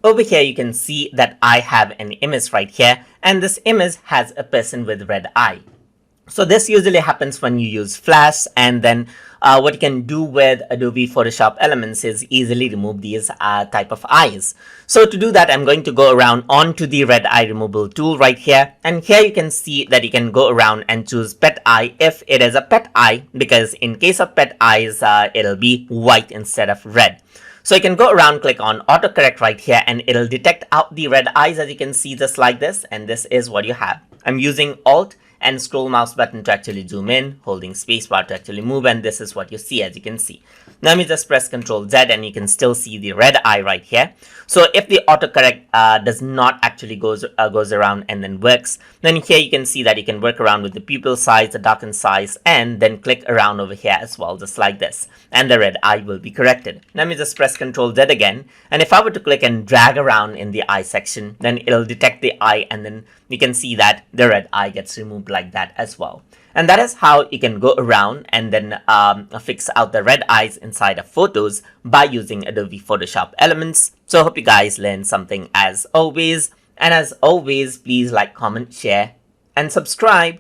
over here you can see that I have an image right here, and this image has a person with red eye. So this usually happens when you use Flash, and then what you can do with Adobe Photoshop Elements is easily remove these type of eyes. So to do that, I'm going to go around onto the red eye removal tool right here, and here you can see that you can go around and choose pet eye if it is a pet eye, because in case of pet eyes, it'll be white instead of red. So you can go around, click on autocorrect right here, and it'll detect out the red eyes, as you can see, just like this, and this is what you have. I'm using Alt and scroll mouse button to actually zoom in, holding spacebar to actually move, and this is what you see, as you can see. Now let me just press Ctrl Z, and you can still see the red eye right here. So if the autocorrect does not actually goes around and then works, then here you can see that you can work around with the pupil size, the darken size, and then click around over here as well, just like this, and the red eye will be corrected. Let me just press Ctrl Z again, and if I were to click and drag around in the eye section, then it'll detect the eye, and then you can see that the red eye gets removed like that as well. And that is how you can go around and then fix out the red eyes inside of photos by using Adobe Photoshop Elements. So I hope you guys learned something as always. And as always, please like, comment, share, and subscribe.